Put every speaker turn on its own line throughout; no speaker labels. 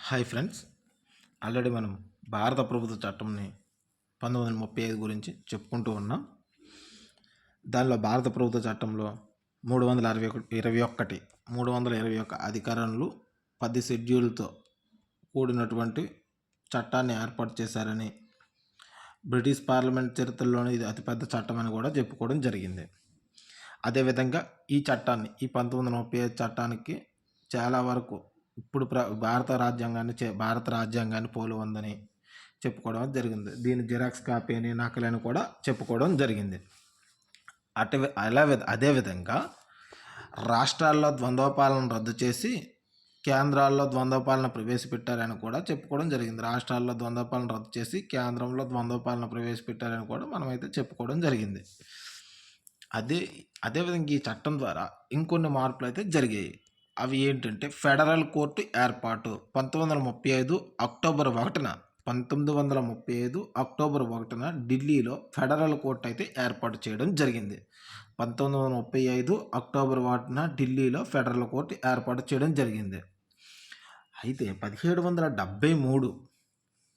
Hi friends, already మనం భారత ప్రభుత్వ చట్టంని 1935 గురించి చెప్పుకుంటూ ఉన్నాం. దానిలో భారత ప్రభుత్వ చట్టంలో 321 అధికారాలు 10 షెడ్యూల్తో కూడినటువంటి చట్టాన్ని ఏర్పాటు చేశారని, బ్రిటిష్ పార్లమెంట్ చరిత్రలోనే ఇది అతిపెద్ద చట్టం అని కూడా చెప్పుకోవడం జరిగింది. అదేవిధంగా ఈ చట్టాన్ని, ఈ 1935 చట్టానికి చాలా వరకు ఇప్పుడు భారత రాజ్యాంగాన్ని పోలి ఉందని చెప్పుకోవడం జరిగింది. దీని జిరాక్స్ కాపీ అని, నకలని కూడా చెప్పుకోవడం జరిగింది. అదేవిధంగా రాష్ట్రాల్లో ద్వంద్వ పాలన రద్దు చేసి కేంద్రాల్లో ద్వంద్వ పాలన ప్రవేశపెట్టారని కూడా చెప్పుకోవడం జరిగింది. రాష్ట్రాల్లో ద్వంద్వ పాలన రద్దు చేసి కేంద్రంలో ద్వంద్వ పాలన ప్రవేశపెట్టారని కూడా మనమైతే చెప్పుకోవడం జరిగింది. అదేవిధంగా ఈ చట్టం ద్వారా ఇంకొన్ని మార్పులు అయితే జరిగాయి. అవి ఏంటంటే, ఫెడరల్ కోర్టు ఏర్పాటు 1935 అక్టోబర్ 1న ఢిల్లీలో ఫెడరల్ కోర్టు అయితే ఏర్పాటు చేయడం జరిగింది. 1935 అక్టోబర్ 1న ఢిల్లీలో ఫెడరల్ కోర్టు ఏర్పాటు చేయడం జరిగింది. అయితే 1773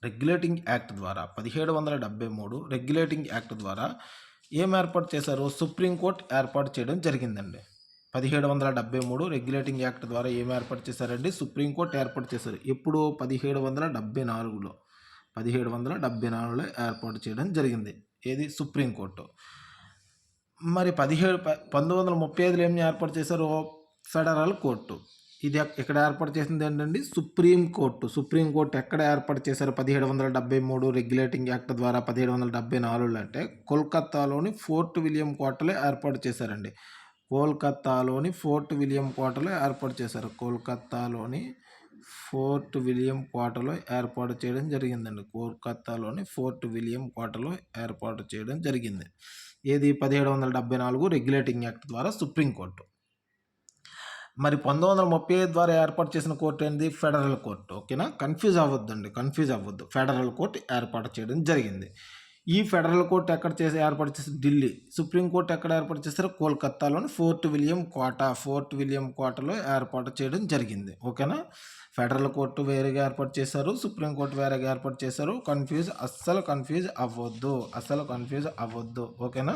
రెగ్యులేటింగ్ యాక్ట్ ద్వారా ఏం ఏర్పాటు చేశారు? సుప్రీంకోర్టు ఏర్పాటు చేయడం జరిగిందండి. 1773 రెగ్యులేటింగ్ యాక్ట్ ద్వారా ఏం ఏర్పాటు చేశారండి? సుప్రీంకోర్టు ఏర్పాటు చేశారు. ఎప్పుడు? 1774లో ఏర్పాటు చేయడం జరిగింది. ఏది? సుప్రీంకోర్టు. మరి 1935లో ఏం ఏర్పాటు చేశారు? Federal court. ఇది ఇక్కడ ఏర్పాటు చేసింది ఏంటండి? సుప్రీంకోర్టు ఎక్కడ ఏర్పాటు చేశారు? 1773 రెగ్యులేటింగ్ యాక్ట్ ద్వారా 1774 అంటే కోల్కతాలోని ఫోర్ట్ విలియం కోటలో ఏర్పాటు చేశారండి. కోల్కతాలోని ఫోర్ట్ విలియం కోటలో ఏర్పాటు చేయడం జరిగిందండి. కోల్కతాలోని ఫోర్ట్ విలియం కోటలో ఏర్పాటు చేయడం జరిగింది. ఏది? 1774 రెగ్యులేటింగ్ యాక్ట్ ద్వారా సుప్రీంకోర్టు. మరి 1935 ద్వారా ఏర్పాటు చేసిన కోర్టు ఏంది? Federal court. ఓకేనా? కన్ఫ్యూజ్ అవ్వద్దు. ఫెడరల్ కోర్టు ఏర్పాటు చేయడం జరిగింది. ఈ ఫెడరల్ కోర్టు ఏర్పాటు చేసి ఢిల్లీ. సుప్రీంకోర్టు ఎక్కడ ఏర్పాటు చేశారు? కోల్కతాలోని ఫోర్ట్ విలియం కోటలో ఏర్పాటు చేయడం జరిగింది. ఓకేనా? ఫెడరల్ కోర్టు వేరేగా ఏర్పాటు చేశారు, సుప్రీంకోర్టు వేరేగా ఏర్పాటు చేశారు. అస్సలు కన్ఫ్యూజ్ అవ్వద్దు. ఓకేనా?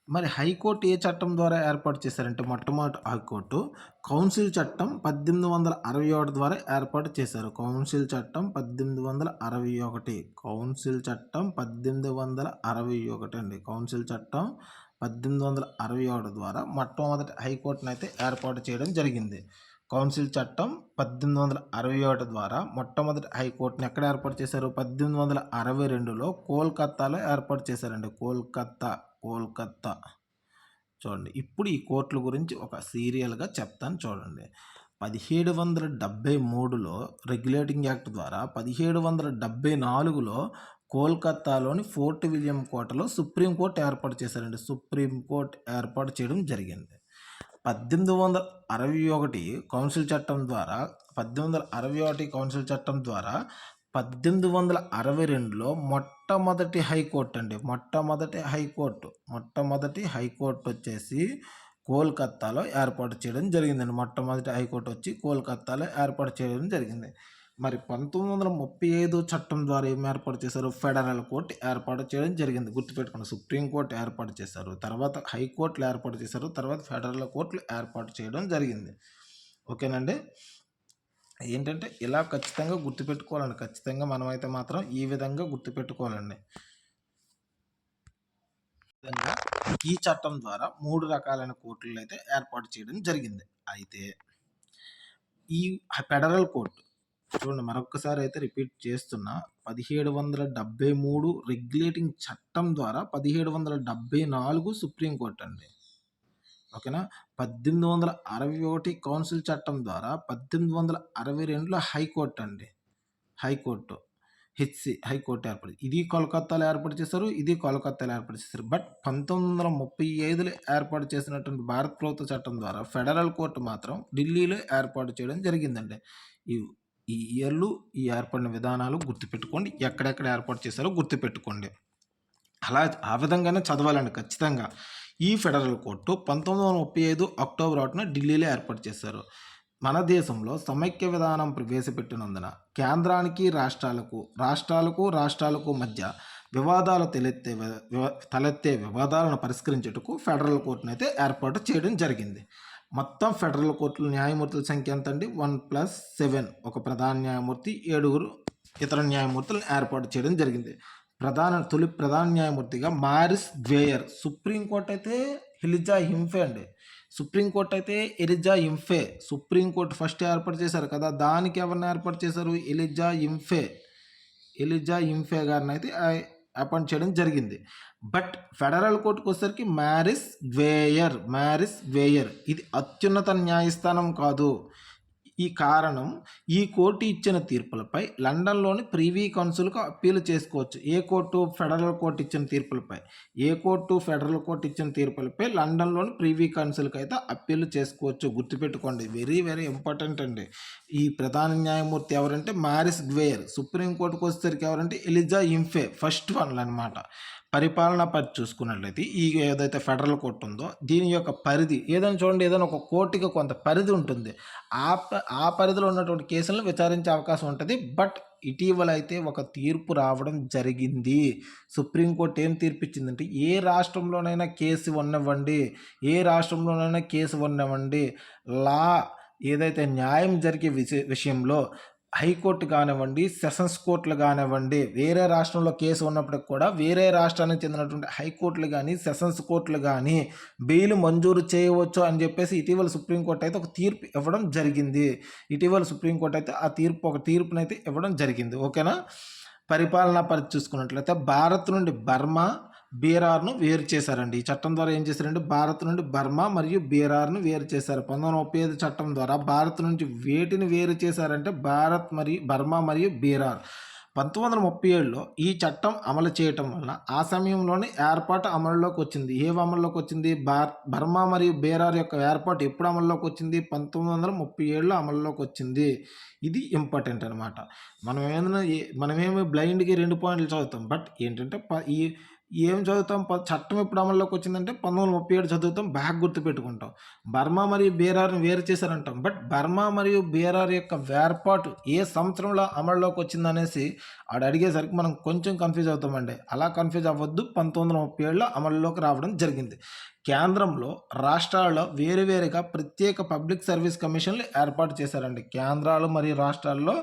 మరి హైకోర్టు ఏ చట్టం ద్వారా ఏర్పాటు చేశారంటే, మొట్టమొదటి హైకోర్టు కౌన్సిల్ చట్టం 1861 ద్వారా ఏర్పాటు చేశారు. కౌన్సిల్ చట్టం 1861 అండి. కౌన్సిల్ చట్టం 1861 ద్వారా మొట్టమొదటి హైకోర్టును అయితే ఏర్పాటు చేయడం జరిగింది. కౌన్సిల్ చట్టం 1861 ద్వారా మొట్టమొదటి హైకోర్టును ఎక్కడ ఏర్పాటు చేశారు? 1862లో కోల్కతాలో ఏర్పాటు చేశారండి. కోల్కతా. చూడండి, ఇప్పుడు ఈ కోర్టుల గురించి ఒక సీరియల్గా చెప్తాను చూడండి. 1773లో రెగ్యులేటింగ్ యాక్ట్ ద్వారా 1774లో కోల్కతాలోని ఫోర్ట్ విలియం కోటలో సుప్రీంకోర్టు ఏర్పాటు చేశారండి. సుప్రీంకోర్టు ఏర్పాటు చేయడం జరిగింది. 1861 కౌన్సిల్ చట్టం ద్వారా 1862లో మొట్టమొదటి హైకోర్టు వచ్చేసి కోల్కతాలో ఏర్పాటు చేయడం జరిగిందండి. మొట్టమొదటి హైకోర్టు వచ్చి కోల్కతాలో ఏర్పాటు చేయడం జరిగింది. మరి 1935 చట్టం ద్వారా ఏం ఏర్పాటు చేశారు? ఫెడరల్ కోర్టు ఏర్పాటు చేయడం జరిగింది. గుర్తుపెట్టుకోండి, సుప్రీంకోర్టు ఏర్పాటు చేశారు, తర్వాత హైకోర్టులు ఏర్పాటు చేశారు, తర్వాత ఫెడరల్ కోర్టులు ఏర్పాటు చేయడం జరిగింది. ఓకేనండి? ఏంటంటే ఇలా ఖచ్చితంగా గుర్తుపెట్టుకోవాలండి. ఖచ్చితంగా మనమైతే మాత్రం ఈ విధంగా గుర్తుపెట్టుకోవాలండి. ఈ చట్టం ద్వారా 3 రకాలైన కోర్టులను అయితే ఏర్పాటు చేయడం జరిగింది. అయితే ఈ ఫెడరల్ కోర్టు చూడండి, మరొకసారి అయితే రిపీట్ చేస్తున్నా. 1773 రెగ్యులేటింగ్ చట్టం ద్వారా 1774 సుప్రీంకోర్టు అండి. ఓకేనా? 1861 కౌన్సిల్ చట్టం ద్వారా 1862లో హైకోర్టు అండి. హైకోర్టు ఏర్పడి ఇది కోల్కతాలో ఏర్పాటు చేశారు, బట్ 1935లో ఏర్పాటు చేసినటువంటి భారత ప్రభుత్వ చట్టం ద్వారా ఫెడరల్ కోర్టు మాత్రం ఢిల్లీలో ఏర్పాటు చేయడం జరిగిందండి. ఈ ఇయర్లు, ఈ ఏర్పడిన విధానాలు గుర్తుపెట్టుకోండి. ఎక్కడెక్కడ ఏర్పాటు చేశారో గుర్తుపెట్టుకోండి. ఆ విధంగానే చదవాలండి ఖచ్చితంగా. ఈ ఫెడరల్ కోర్టు 1935 అక్టోబర్ 1న ఢిల్లీలో ఏర్పాటు చేశారు. మన దేశంలో సమైక్య విధానం ప్రవేశపెట్టినందున కేంద్రానికి రాష్ట్రాలకు మధ్య వివాదాలు తలెత్తే వివాదాలను పరిష్కరించుటకు ఫెడరల్ కోర్టును అయితే ఏర్పాటు చేయడం జరిగింది. మొత్తం ఫెడరల్ కోర్టుల న్యాయమూర్తుల సంఖ్య ఎంత అండి? 1+7. ఒక ప్రధాన న్యాయమూర్తి, 7 ఇతర న్యాయమూర్తులను ఏర్పాటు చేయడం జరిగింది. తొలి ప్రధాన న్యాయమూర్తిగా మారిస్ గ్వేయర్. సుప్రీంకోర్టు అయితే ఎలిజా హింఫే అండి. సుప్రీంకోర్టు అయితే ఎలిజా హింఫే. సుప్రీంకోర్టు ఫస్ట్ ఏర్పాటు చేశారు కదా, దానికి ఎవరిని ఏర్పాటు చేశారు? ఎలిజా హింఫే గారిని అయితే అపాయింట్ చేయడం జరిగింది. బట్ ఫెడరల్ కోర్టుకు వచ్చేసరికి మారిస్ గ్వేయర్. ఇది అత్యున్నత న్యాయస్థానం కాదు. ఈ కారణం, ఈ కోర్టు ఇచ్చిన తీర్పులపై లండన్లోని ప్రివీ కౌన్సిల్కు అప్పీలు చేసుకోవచ్చు. ఏ కోర్టు? ఫెడరల్ కోర్టు ఇచ్చిన తీర్పులపై లండన్లోని ప్రివీ కౌన్సిల్కి అయితే అప్పీలు చేసుకోవచ్చు. గుర్తుపెట్టుకోండి, వెరీ వెరీ ఇంపార్టెంట్ అండి. ఈ ప్రధాన న్యాయమూర్తి ఎవరంటే మారిస్ గ్వేయర్. సుప్రీంకోర్టుకు వచ్చేసరికి ఎవరంటే ఎలిజా హింఫే. ఫస్ట్ వన్ అనమాట. పరిపాలనా పరిధి చూసుకున్నట్లయితే ఈ ఏదైతే ఫెడరల్ కోర్టు ఉందో దీని యొక్క పరిధి ఏదైనా చూడండి, ఏదైనా ఒక కోర్టుకి కొంత పరిధి ఉంటుంది. ఆ పరిధిలో ఉన్నటువంటి కేసులను విచారించే అవకాశం ఉంటుంది. బట్ ఇటీవల అయితే ఒక తీర్పు రావడం జరిగింది. సుప్రీంకోర్టు ఏం తీర్పు ఇచ్చిందంటే, ఏ రాష్ట్రంలోనైనా కేసు ఉన్నవ్వండి, లా ఏదైతే న్యాయం జరిగే విషయంలో హైకోర్టు కానివ్వండి, సెషన్స్ కోర్టులు కానివ్వండి, వేరే రాష్ట్రంలో కేసు ఉన్నప్పటికి కూడా వేరే రాష్ట్రానికి చెందినటువంటి హైకోర్టులు కానీ, సెషన్స్ కోర్టులు కానీ బెయిల్ మంజూరు చేయవచ్చు అని చెప్పేసి ఇటీవల సుప్రీంకోర్టు అయితే ఒక తీర్పు ఇవ్వడం జరిగింది. ఒక తీర్పునైతే ఇవ్వడం జరిగింది. ఓకేనా? పరిపాలనా పరిధి చూసుకున్నట్లయితే భారత్ నుండి బర్మా, బీహార్ను వేరు చేశారండి. ఈ చట్టం ద్వారా ఏం చేశారంటే భారత్ నుండి బర్మా మరియు బీహార్ను వేరు చేశారు. 1935 చట్టం ద్వారా భారత్ నుంచి వేటిని వేరు చేశారంటే బర్మా మరియు బీహార్. 1937లో ఈ చట్టం అమలు చేయటం వలన ఆ సమయంలోనే ఏర్పాటు అమలులోకి వచ్చింది. అమల్లోకి వచ్చింది? బర్మా మరియు బీహార్ యొక్క ఏర్పాటు ఎప్పుడు అమల్లోకి వచ్చింది? 1937లో అమల్లోకి వచ్చింది. ఇది ఇంపార్టెంట్ అనమాట. మనమేమి బ్లైండ్కి 2 పాయింట్లు చదువుతాం. బట్ ఏంటంటే ఏం చదువుతాం? చట్టం ఎప్పుడు అమల్లోకి వచ్చిందంటే 1937 చదువుతాం, బ్యాక్ గుర్తుపెట్టుకుంటాం. బర్మా మరియు బీహార్ని వేరు చేశారంటాం. బట్ బర్మా మరియు బీహార్ యొక్క వేర్పాటు ఏ సంవత్సరంలో అమల్లోకి వచ్చిందనేసి అడిగేసరికి మనం కొంచెం కన్ఫ్యూజ్ అవుతామండి. అలా కన్ఫ్యూజ్ అవ్వద్దు. 1937లో అమల్లోకి రావడం జరిగింది. కేంద్రంలో, రాష్ట్రాల్లో వేరువేరుగా ప్రత్యేక పబ్లిక్ సర్వీస్ కమిషన్లు ఏర్పాటు చేశారండి. కేంద్రాలు మరియు రాష్ట్రాల్లో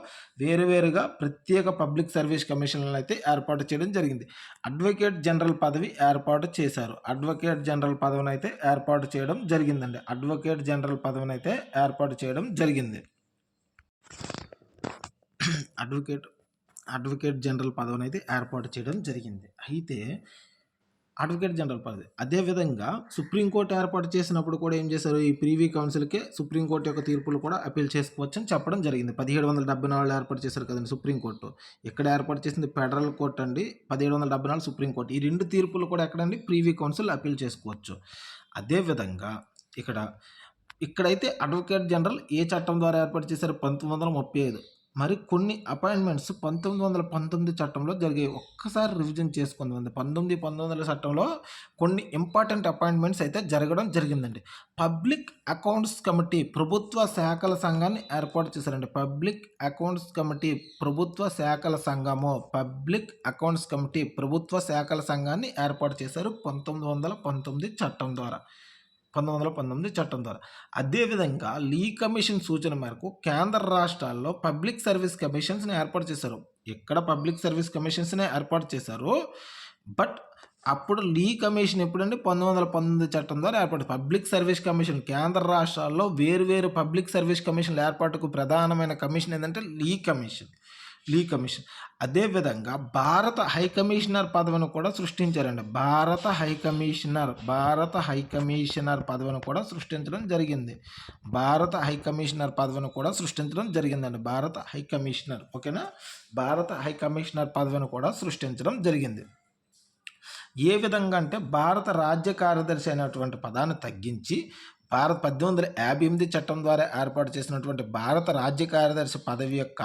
వేరువేరుగా ప్రత్యేక పబ్లిక్ సర్వీస్ కమిషన్లను అయితే ఏర్పాటు చేయడం జరిగింది. అడ్వకేట్ జనరల్ పదవిని అయితే ఏర్పాటు చేయడం జరిగిందండి. అడ్వకేట్ జనరల్ పదవిని అయితే ఏర్పాటు చేయడం జరిగింది. అయితే అడ్వకేట్ జనరల్ పదవి. అదేవిధంగా సుప్రీంకోర్టు ఏర్పాటు చేసినప్పుడు కూడా ఏం చేశారు? ఈ ప్రివీ కౌన్సిల్కే సుప్రీంకోర్టు యొక్క తీర్పులు కూడా అప్పీల్ చేసుకోవచ్చు అని చెప్పడం జరిగింది. 1774 ఏర్పాటు చేశారు కదండి సుప్రీంకోర్టు. ఎక్కడ ఏర్పాటు చేసింది? ఫెడరల్ కోర్టు అండి. 1774 సుప్రీంకోర్టు. ఈ 2 తీర్పులు కూడా ఎక్కడండి? ప్రివీ కౌన్సిల్ అప్పీల్ చేసుకోవచ్చు. అదేవిధంగా ఇక్కడైతే అడ్వకేట్ జనరల్ ఏ చట్టం ద్వారా ఏర్పాటు చేశారు? 1935. మరి కొన్ని అపాయింట్మెంట్స్ 1919 చట్టంలో జరిగాయి. ఒక్కసారి రివిజన్ చేసుకుందాం. 1919 చట్టంలో కొన్ని ఇంపార్టెంట్ అపాయింట్మెంట్స్ అయితే జరగడం జరిగిందండి. పబ్లిక్ అకౌంట్స్ కమిటీ ప్రభుత్వ శాఖల సంఘాన్ని ఏర్పాటు చేశారండి. పబ్లిక్ అకౌంట్స్ కమిటీ ప్రభుత్వ శాఖల సంఘాన్ని ఏర్పాటు చేశారు 1919 చట్టం ద్వారా. అదేవిధంగా లీ కమిషన్ సూచన మేరకు కేంద్ర రాష్ట్రాల్లో పబ్లిక్ సర్వీస్ కమిషన్స్ని ఏర్పాటు చేశారు. ఎక్కడ పబ్లిక్ సర్వీస్ కమిషన్స్ని ఏర్పాటు చేశారు? బట్ అప్పుడు లీ కమిషన్ ఎప్పుడంటే 1919 చట్టం ద్వారా ఏర్పాటు. పబ్లిక్ సర్వీస్ కమిషన్ కేంద్ర రాష్ట్రాల్లో వేరువేరు పబ్లిక్ సర్వీస్ కమిషన్ల ఏర్పాటుకు ప్రధానమైన కమిషన్ ఏంటంటే లీ కమిషన్. అదేవిధంగా భారత హైకమిషనర్ పదవిని కూడా సృష్టించారండి. భారత హైకమిషనర్ పదవిని కూడా సృష్టించడం జరిగింది. ఓకేనా? భారత హైకమిషనర్ పదవిని కూడా సృష్టించడం జరిగింది. ఏ విధంగా అంటే భారత రాజ్య కార్యదర్శి అనేటువంటి పదాన్ని తగ్గించి 1858 చట్టం ద్వారా ఏర్పాటు చేసినటువంటి భారత రాజ్య కార్యదర్శి పదవి యొక్క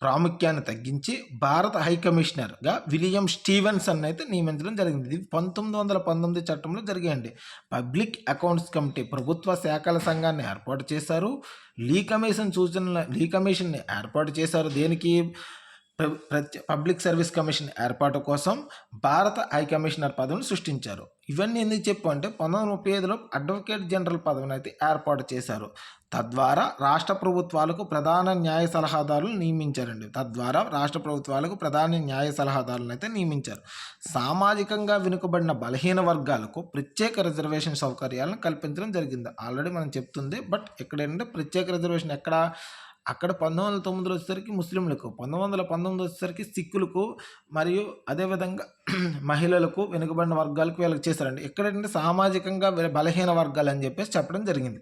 ప్రాముఖ్యాన్ని తగ్గించి భారత హైకమిషనర్గా విలియం స్టీవెన్సన్ అయితే నియమించడం జరిగింది. ఇది 1919 చట్టంలో జరిగాయండి. పబ్లిక్ అకౌంట్స్ కమిటీ ప్రభుత్వ శాఖల సంఘాన్ని ఏర్పాటు చేశారు. లీ కమిషన్ని ఏర్పాటు చేశారు. దేనికి? పబ్లిక్ సర్వీస్ కమిషన్ ఏర్పాటు కోసం భారత హై కమిషనర్ పదవిని సృష్టించారు. ఇవన్నీ ఎందుకు చెప్పు అంటే 1935లో అడ్వకేట్ జనరల్ పదవిని అయితే ఏర్పాటు చేశారు. తద్వారా రాష్ట్ర ప్రభుత్వాలకు ప్రధాన న్యాయ సలహాదారులు నియమించారండి. అయితే నియమించారు. సామాజికంగా వెనుకబడిన బలహీన వర్గాలకు ప్రత్యేక రిజర్వేషన్ సౌకర్యాలను కల్పించడం జరిగింది. ఆల్రెడీ మనం చెప్తుంది. బట్ ఇక్కడ ఏంటంటే ప్రత్యేక రిజర్వేషన్ అక్కడ 1909 వచ్చేసరికి ముస్లింలకు, 1919 వచ్చేసరికి సిక్కులకు, మరియు అదేవిధంగా మహిళలకు, వెనుకబడిన వర్గాలకు వీళ్ళకి చేశారండి. ఎక్కడంటే సామాజికంగా బలహీన వర్గాలు అని చెప్పేసి చెప్పడం జరిగింది.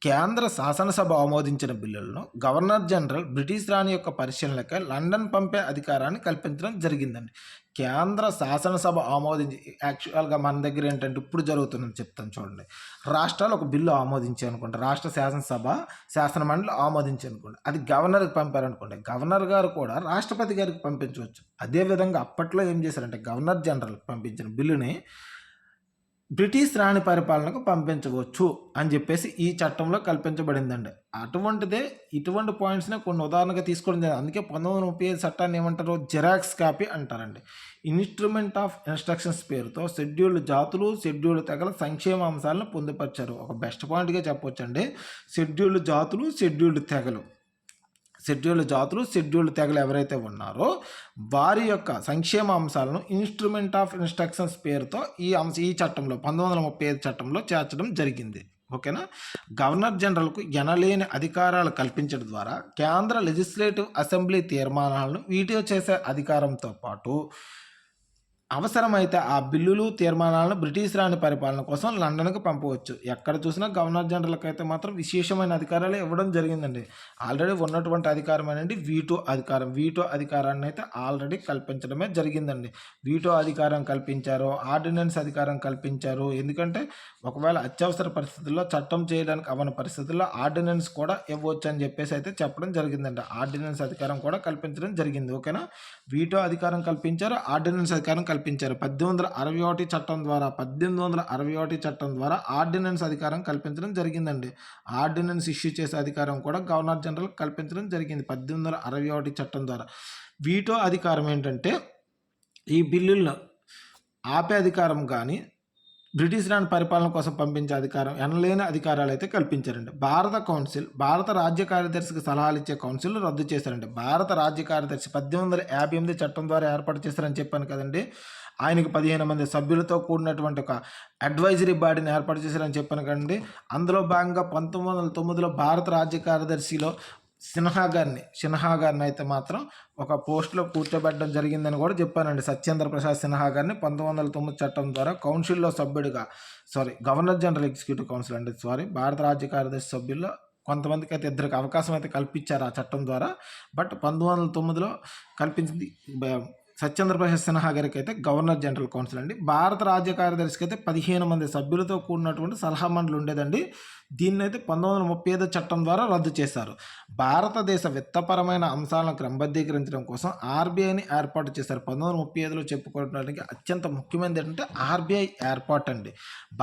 కేంద్ర శాసనసభ ఆమోదించిన బిల్లులను గవర్నర్ జనరల్ బ్రిటిష్ రాణి యొక్క పరిశీలనకై లండన్ పంపే అధికారాన్ని కల్పించడం జరిగిందండి. కేంద్ర శాసనసభ ఆమోదించి, యాక్చువల్గా మన దగ్గర ఏంటంటే ఇప్పుడు జరుగుతుందని చెప్తాను చూడండి. రాష్ట్రాలు ఒక బిల్లు ఆమోదించాయి అనుకోండి, రాష్ట్ర శాసనమండలి ఆమోదించాయి అనుకోండి, అది గవర్నర్కి పంపారనుకోండి, గవర్నర్ గారు కూడా రాష్ట్రపతి గారికి పంపించవచ్చు. అదేవిధంగా అప్పట్లో ఏం చేశారంటే గవర్నర్ జనరల్ పంపించిన బిల్లుని బ్రిటిష్ రాణి పరిపాలనకు పంపించవచ్చు అని చెప్పేసి ఈ చట్టంలో కల్పించబడిందండి. ఇటువంటి పాయింట్స్ని కొన్ని ఉదాహరణగా తీసుకోవడం జరిగింది. అందుకే 1935 చట్టాన్ని ఏమంటారు? జెరాక్స్ కాపీ అంటారండి. ఇన్స్ట్రుమెంట్ ఆఫ్ ఇన్స్ట్రక్షన్స్ పేరుతో షెడ్యూల్డ్ జాతులు, షెడ్యూల్డ్ తెగల సంక్షేమ అంశాలను పొందుపరిచారు. ఒక బెస్ట్ పాయింట్గా చెప్పొచ్చండి. షెడ్యూల్డ్ జాతులు, షెడ్యూల్డ్ తెగలు ఎవరైతే ఉన్నారో వారి యొక్క సంక్షేమ అంశాలను ఇన్స్ట్రుమెంట్ ఆఫ్ ఇన్స్ట్రక్షన్స్ పేరుతో ఈ చట్టంలో 1935 చట్టంలో చేర్చడం జరిగింది. ఓకేనా? గవర్నర్ జనరల్కు ఎనలేని అధికారాలు కల్పించడం ద్వారా కేంద్ర లెజిస్లేటివ్ అసెంబ్లీ తీర్మానాలను వీటో చేసే అధికారంతో పాటు అవసరమైతే ఆ బిల్లులు, తీర్మానాలను బ్రిటిష్ రాణి పరిపాలన కోసం లండన్కు పంపవచ్చు. ఎక్కడ చూసినా గవర్నర్ జనరల్కి అయితే మాత్రం విశేషమైన అధికారాలు ఇవ్వడం జరిగిందండి. ఆల్రెడీ ఉన్నటువంటి అధికారం అనేది వీటో అధికారాన్ని అయితే ఆల్రెడీ కల్పించడమే జరిగిందండి. వీటో అధికారం కల్పించారు, ఆర్డినెన్స్ అధికారం కల్పించారు. ఎందుకంటే ఒకవేళ అత్యవసర పరిస్థితుల్లో, చట్టం చేయడానికి అవన పరిస్థితుల్లో ఆర్డినెన్స్ కూడా ఇవ్వచ్చు అని చెప్పేసి అయితే చెప్పడం జరిగిందండి. ఆర్డినెన్స్ అధికారం కూడా కల్పించడం జరిగింది. ఓకేనా? వీటో అధికారం కల్పించారు, ఆర్డినెన్స్ అధికారం కల్పించారు. 1861 చట్టం ద్వారా ఆర్డినెన్స్ అధికారం కల్పించడం జరిగిందండి. ఆర్డినెన్స్ ఇష్యూ చేసే అధికారం కూడా గవర్నర్ జనరల్ కల్పించడం జరిగింది 1861 చట్టం ద్వారా. వీటో అధికారం ఏంటంటే ఈ బిల్లులను ఆపే అధికారం కానీ, బ్రిటిష్ రాణి పరిపాలన కోసం పంపించే అధికారం, ఎనలేని అధికారాలు అయితే కల్పించారండి. భారత రాజ్య కార్యదర్శికి సలహాలు ఇచ్చే కౌన్సిల్ రద్దు చేశారండి. భారత రాజ్య కార్యదర్శి 1858 చట్టం ద్వారా ఏర్పాటు చేశారని చెప్పాను కదండి. ఆయనకు 15 మంది సభ్యులతో కూడినటువంటి ఒక అడ్వైజరీ బాడీని ఏర్పాటు చేశారని చెప్పాను కదండి. అందులో భాగంగా 1909లో భారత రాజ్య కార్యదర్శిలో సిన్హా గారిని అయితే మాత్రం ఒక పోస్టులో కూర్చోబెట్టడం జరిగిందని కూడా చెప్పానండి. సత్యేంద్ర ప్రసాద్ సిన్హా గారిని 1909 చట్టం ద్వారా కౌన్సిల్లో సభ్యుడిగా, గవర్నర్ జనరల్ ఎగ్జిక్యూటివ్ కౌన్సిల్ అండి, భారత రాజ్య కార్యదర్శి సభ్యుల్లో కొంతమందికి అయితే ఇద్దరికి అవకాశం అయితే కల్పించారు ఆ చట్టం ద్వారా. బట్ 1909లో కల్పించింది సత్యేంద్ర ప్రసాద్ సిన్హా గారికి అయితే గవర్నర్ జనరల్ కౌన్సిల్ అండి. భారత రాజ్య కార్యదర్శికి అయితే 15 మంది సభ్యులతో కూడినటువంటి సలహా మండలి ఉండేదండి. దీన్ని అయితే 1935 చట్టం ద్వారా రద్దు చేశారు. భారతదేశ విత్తపరమైన అంశాలను క్రమబద్ధీకరించడం కోసం ఆర్బీఐని ఏర్పాటు చేశారు. 1935లో చెప్పుకోవడానికి అత్యంత ముఖ్యమైనది ఏంటంటే ఆర్బీఐ ఏర్పాటు అండి.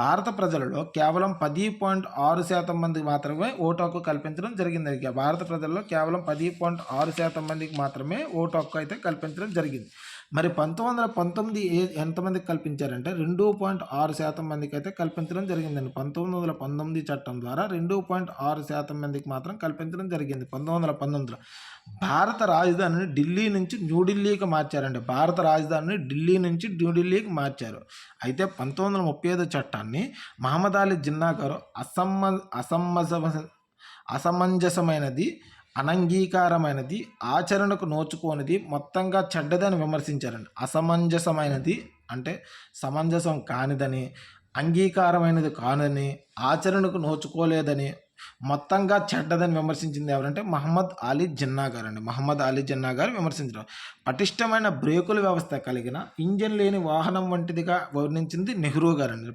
భారత ప్రజలలో కేవలం 10.6% మందికి మాత్రమే ఓటు హక్కు కల్పించడం జరిగింది. భారత ప్రజల్లో కేవలం 10.6% మందికి మాత్రమే ఓటు హక్కు అయితే కల్పించడం జరిగింది. మరి 1919 ఎంతమందికి కల్పించారంటే 2.6% మందికి అయితే కల్పించడం జరిగిందండి. 1919 చట్టం ద్వారా 2.6% మందికి మాత్రం కల్పించడం జరిగింది. 1919లో భారత రాజధానిని ఢిల్లీ నుంచి న్యూఢిల్లీకి మార్చారు. అయితే 1935 చట్టాన్ని మహమ్మద్ అలీ జిన్నా గారు అసమంజసమైనది, అనంగీకారమైనది, ఆచరణకు నోచుకోనిది, మొత్తంగా చెడ్డదని విమర్శించారండి. అసమంజసమైనది అంటే సమంజసం కానిదని, అంగీకారమైనది కాదని, ఆచరణకు నోచుకోలేదని, మొత్తంగా చెడ్డదని విమర్శించింది ఎవరంటే మహమ్మద్ అలీ జిన్నా గారండి. మహమ్మద్ అలీ జిన్నా గారు విమర్శించడం. పటిష్టమైన బ్రేకుల వ్యవస్థ కలిగిన ఇంజిన్ లేని వాహనం వంటిదిగా వర్ణించింది నెహ్రూ గారండి.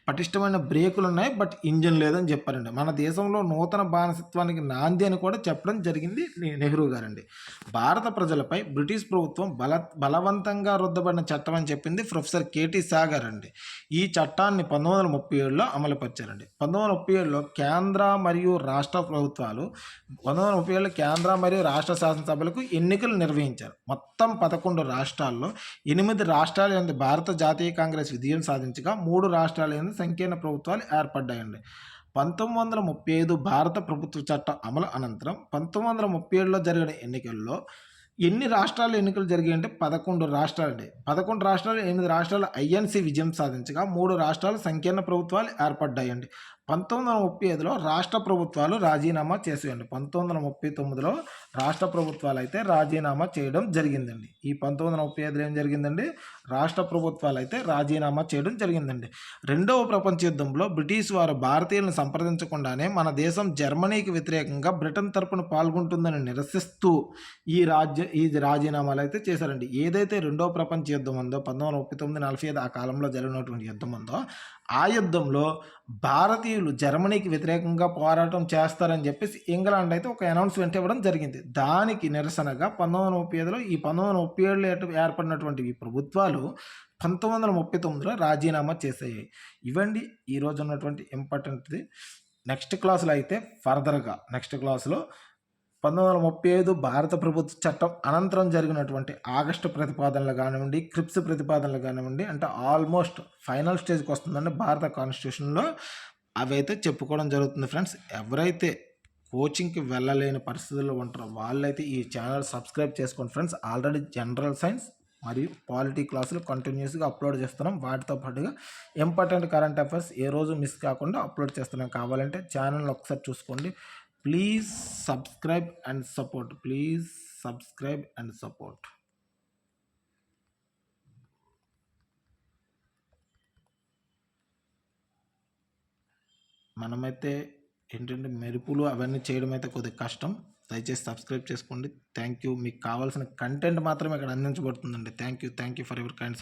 పటిష్టమైన బ్రేకులున్నాయి, బట్ ఇంజిన్ లేదని చెప్పారండి. మన దేశంలో నూతన బానిసత్వానికి నాంది అని కూడా చెప్పడం జరిగింది నెహ్రూ గారండి. భారత ప్రజలపై బ్రిటిష్ ప్రభుత్వం బలవంతంగా రుద్దబడిన చట్టం అని చెప్పింది ప్రొఫెసర్ కేటీ షా గారండి. ఈ చట్టాన్ని 1937లో అమలుపరిచారండి. 1937లో కేంద్ర మరియు రాష్ట్ర ప్రభుత్వాలు 1937లో కేంద్ర మరియు రాష్ట్ర శాసనసభలకు ఎన్నికలు నిర్వహించారు. మొత్తం 11 రాష్ట్రాల్లో 8 రాష్ట్రాల యందు భారత జాతీయ కాంగ్రెస్ విజయం సాధించగా 3 రాష్ట్రాల యందు సంకీర్ణ ప్రభుత్వాలు ఏర్పడ్డాయండి. 1935 భారత ప్రభుత్వ చట్టం అమలు అనంతరం 1937లో జరిగిన ఎన్నికల్లో ఎన్ని రాష్ట్రాల్లో ఎన్నికలు జరిగాయంటే 11 రాష్ట్రాలండి. 11 రాష్ట్రాలు 8 రాష్ట్రాలు ఐఎన్సీ విజయం సాధించగా 3 రాష్ట్రాలు సంకీర్ణ ప్రభుత్వాలు ఏర్పడ్డాయండి. 1935లో రాష్ట్ర ప్రభుత్వాలు రాజీనామా చేసేయండి. 1939లో రాష్ట్ర ప్రభుత్వాలు అయితే రాజీనామా చేయడం జరిగిందండి. ఈ 1935లో ఏం జరిగిందండి? రాష్ట్ర ప్రభుత్వాలు అయితే రాజీనామా చేయడం జరిగిందండి. రెండవ ప్రపంచ యుద్ధంలో బ్రిటిష్ వారు భారతీయులను సంప్రదించకుండానే మన దేశం జర్మనీకి వ్యతిరేకంగా బ్రిటన్ తరపున పాల్గొంటుందని నిరసిస్తూ ఈ రాజీనామాలు అయితే చేశారండి. ఏదైతే రెండవ ప్రపంచ యుద్ధం ఉందో 1939-45 ఆ కాలంలో జరిగినటువంటి యుద్ధం ఉందో, ఆ యుద్ధంలో భారతీయులు జర్మనీకి వ్యతిరేకంగా పోరాటం చేస్తారని చెప్పేసి ఇంగ్లాండ్ అయితే ఒక అనౌన్స్మెంట్ ఇవ్వడం జరిగింది. దానికి నిరసనగా 1935లో ఈ 1937లో ఏర్పడినటువంటి ఈ ప్రభుత్వాలు 1939లో రాజీనామా చేసాయి. ఇవండి ఈరోజు ఉన్నటువంటి ఇంపార్టెంట్ది. నెక్స్ట్ క్లాసులో అయితే ఫర్దర్గా నెక్స్ట్ క్లాసులో 1935 భారత ప్రభుత్వ చట్టం అనంతరం జరిగినటువంటి ఆగస్టు ప్రతిపాదనలు కానివ్వండి, క్రిప్స్ ప్రతిపాదనలు కానివ్వండి, అంటే ఆల్మోస్ట్ ఫైనల్ స్టేజ్కి వస్తుందండి భారత కాన్స్టిట్యూషన్లో, అవి అయితే చెప్పుకోవడం జరుగుతుంది ఫ్రెండ్స్. ఎవరైతే కోచింగ్కి వెళ్ళలేని పరిస్థితుల్లో ఉంటారో వాళ్ళైతే ఈ ఛానల్ సబ్స్క్రైబ్ చేసుకోండి ఫ్రెండ్స్. ఆల్రెడీ జనరల్ సైన్స్ మరియు పాలిటీ క్లాసులు కంటిన్యూస్గా అప్లోడ్ చేస్తున్నాం. వాటితో పాటుగా ఇంపార్టెంట్ కరెంట్ అఫైర్స్ ఏ రోజు మిస్ కాకుండా అప్లోడ్ చేస్తున్నాం. కావాలంటే ఛానల్ ఒకసారి చూసుకోండి. Please subscribe and support. మనమైతే ఏంటంటే మెరుపులు అవన్నీ చేయడం అయితే కొద్దిగా కష్టం. దయచేసి సబ్స్క్రైబ్ చేసుకోండి. Thank you. మీకు కావాల్సిన కంటెంట్ మాత్రమే ఇక్కడ అందించబడుతుందండి. Thank you for your kind support.